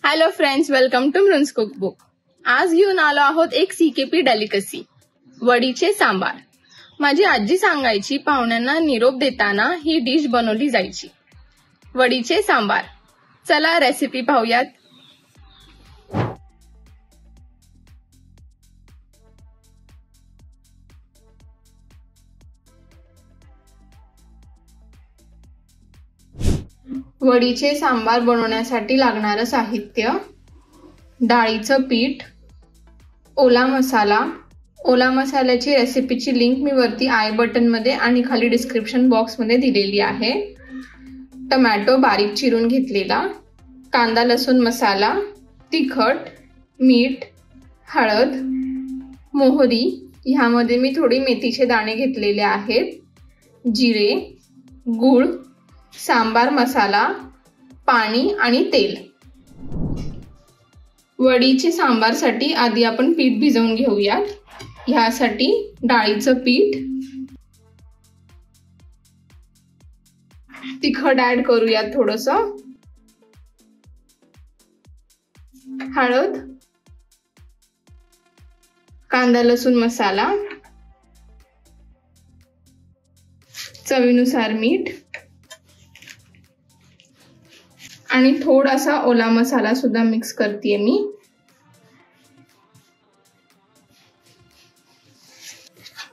Hello friends, welcome to मृन्स cookbook. आज घेऊन आलो आहोत एक CKP डेलिकसी, वडीचे सांबार। माझी आजी सांगायची, पाहुण्यांना निरोप देताना ही डिश बनवली जायची, वडीचे सांबार। चला रेसिपी पाहूयात। वडीचे सांबार बनवण्यासाठी लागणारं साहित्य: डाळीचं पीठ, ओला मसाला। ओला मसाल्याची रेसिपीची लिंक मी वरती आय बटन मध्ये आणि खाली डिस्क्रिप्शन बॉक्स मध्ये दिलेली आहे। टोमॅटो बारीक चिरून घेतलेला, कांदा लसूण मसाला, तिखट, मीठ, हळद, मोहरी, ह्यामध्ये मी थोडी मेथीचे दाणे घेतलेले आहेत, जिरे, गूळ, सांबार मसाला, पाणी आणि तेल। वडीचे सांबारसाठी आधी आपण पीठ भिजवून घेऊयात। ह्यासाठी डाळीचं पीठ, तिखट ऍड करूयात थोडंसं, हळद, कांदा लसूण मसाला, चवीनुसार मीठ आणि थोडासा ओला मसाला सुद्धा मिक्स करतेय मी।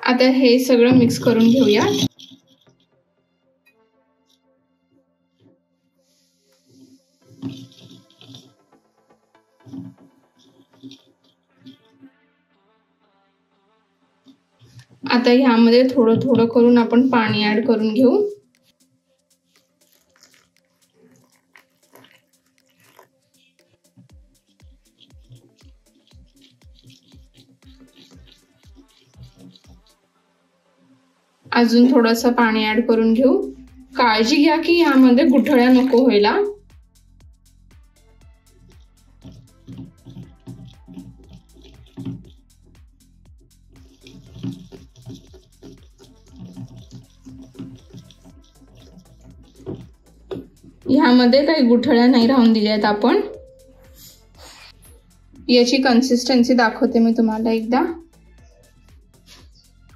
आता हे सगळं मिक्स करून घेऊया। आता ह्यामध्ये थोडं थोडं करून आपण पाणी ऍड करून घेऊ। अजून थोडंसं पाणी ऍड करून घेऊ। काळजी घ्या की ह्यामध्ये गुठळ्या नको व्हायला। ह्यामध्ये काही गुठळ्या नाही राहून दिल्यात आपण। याची कन्सिस्टन्सी दाखवते मी तुम्हाला एकदा।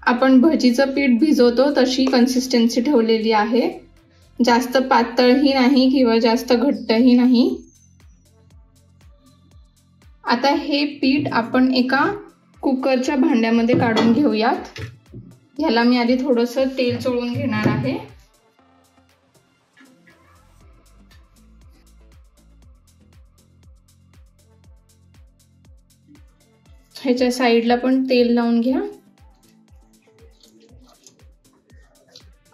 आपण भजीचं पीठ भिजवतो तशी कन्सिस्टन्सी ठेवलेली आहे, जास्त पातळही नाही किंवा जास्त घट्टही नाही। आता हे पीठ आपण एका कुकरच्या भांड्यामध्ये काढून घेऊयात। ह्याला मी आधी थोडंसं तेल चोळून घेणार आहे। ह्याच्या साईडला पण तेल लावून घ्या।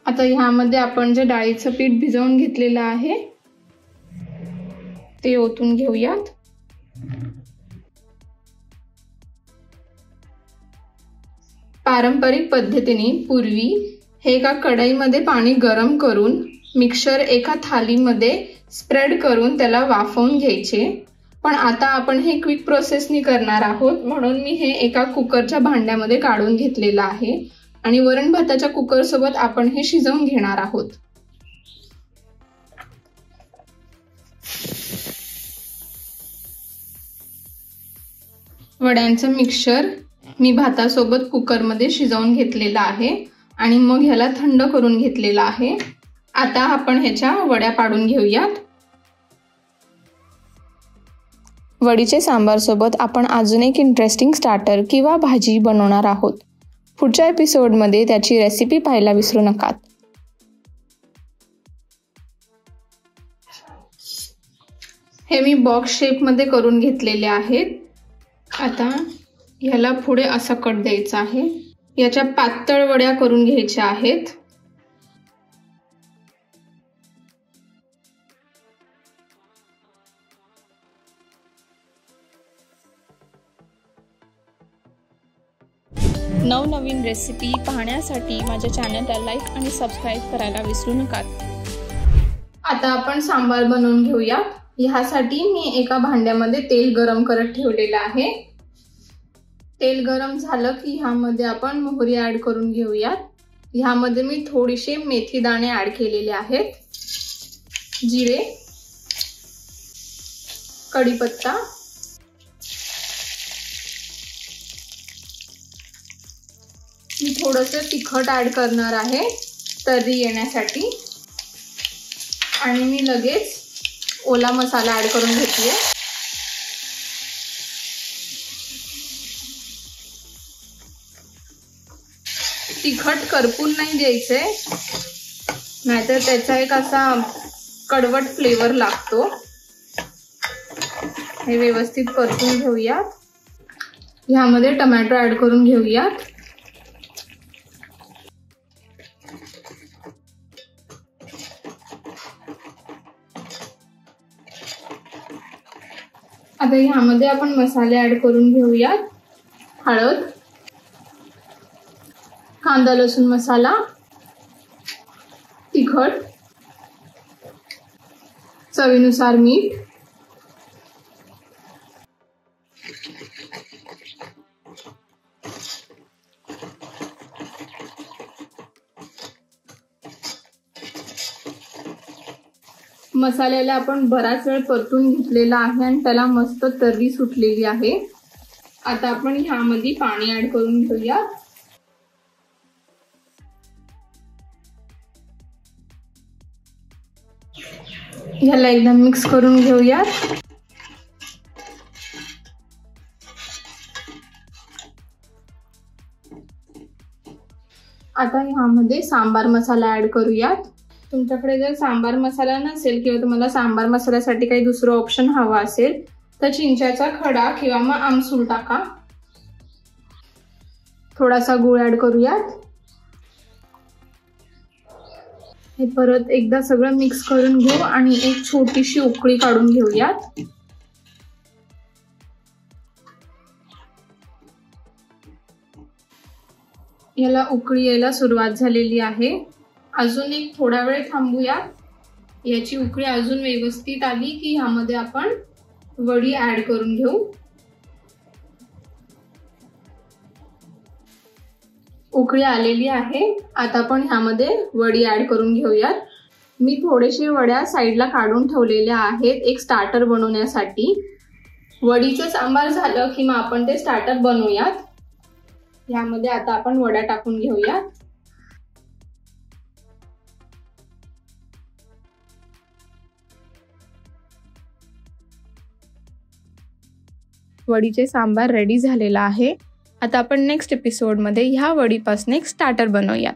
आता ह्यामध्ये आपण जे डाळीचं पीठ भिजवून घेतलेलं आहे ते ओतून घेऊयात। पारंपरिक पद्धतीने पूर्वी हे एका कढईमध्ये पाणी गरम करून मिक्सर एका थालीमध्ये स्प्रेड करून त्याला वाफवून घ्यायचे, पण आता आपण हे क्विक प्रोसेसनी करणार आहोत, म्हणून मी हे एका कुकरच्या भांड्यामध्ये काढून घेतलेलं आहे आणि वरण भाताच्या कुकर सोबत आपण हे शिजवून घेणार आहोत। वड्यांचं मिक्सचर मी भातासोबत कुकरमध्ये शिजवून घेतलेलं आहे आणि मग ह्याला थंड करून घेतलेलं आहे। आता आपण ह्याच्या वड्या पाडून घेऊयात। वडीचे सांबार सोबत आपण अजून एक इंटरेस्टिंग स्टार्टर किंवा भाजी बनवणार आहोत। पुढच्या एपिसोडमध्ये त्याची रेसिपी पाहायला विसरू नका। हे मी बॉक्स शेप मध्ये करून घेतलेले आहेत। आता ह्याला पुढे असा कट द्यायचा आहे। याच्या पातळ वड्या करून घ्यायच्या आहेत। नवनवीन रेसिपी पाहण्यासाठी माझ्या चॅनलला लाईक आणि सबस्क्राईब करायला विसरू नका। आता आपण सांबार बनवून घेऊया। ह्यासाठी मी एका भांड्यामध्ये तेल गरम करत ठेवलेलं आहे। तेल गरम झालं की ह्यामध्ये आपण मोहरी ऍड करून घेऊयात। ह्यामध्ये मी थोडीशे मेथी दाणे ऍड केलेले आहेत, जिरे, कढीपत्ता, मी थोडंसं तिखट ऍड करणार आहे तर्री येण्यासाठी आणि मी लगेच ओला मसाला ऍड करून घेते। तिखट करपून नाही द्यायचे, नाहीतर त्याचा एक असा कडवट फ्लेवर लागतो। हे व्यवस्थित परतून घेऊयात। ह्यामध्ये टोमॅटो ऍड करून घेऊयात। आता ह्यामध्ये आपण मसाले ऍड करून घेऊयात। हळद, कांदा लसूण मसाला, तिखट, चवीनुसार मीठ, मसाल्याला आपण बराच वेळ परतून घेतलेला आहे आणि त्याला मस्त तर्री सुटलेली आहे। आता आपण ह्यामध्ये पाणी ऍड करून घेऊया। ह्याला एकदम मिक्स करून घेऊयात। आता ह्यामध्ये सांबार मसाला ऍड करूयात। तुमच्याकडे जर सांबार मसाला नसेल किंवा तुम्हाला सांबार मसाल्यासाठी काही दुसरं ऑप्शन हवा असेल तर चिंचेचा खडा किंवा मग आमसूल टाका। थोडासा गूळ ऍड करूयात। हे परत एकदा सगळं मिक्स करून घेऊ आणि एक छोटीशी उकळी काढून घेऊयात। याला उकळी यायला सुरुवात झालेली आहे। अजून एक थोडा वेळ थांबूया। याची उकळी अजून व्यवस्थित आली की ह्यामध्ये आपण वडी ऍड करून घेऊ। उकळी आलेली आहे। आता आपण ह्यामध्ये वडी ऍड करून घेऊयात। मी थोडेसे वड्या साईडला काढून ठेवलेल्या आहेत एक स्टार्टर बनवण्यासाठी। वडीचं सांबार झालं की मग आपण ते स्टार्टर बनवूयात। ह्यामध्ये आता आपण वड्या टाकून घेऊयात। वडीचे सांबार रेडी झालेला आहे। आता आपण नेक्स्ट एपिसोडमध्ये ह्या वडीपासून एक स्टार्टर बनवूयात।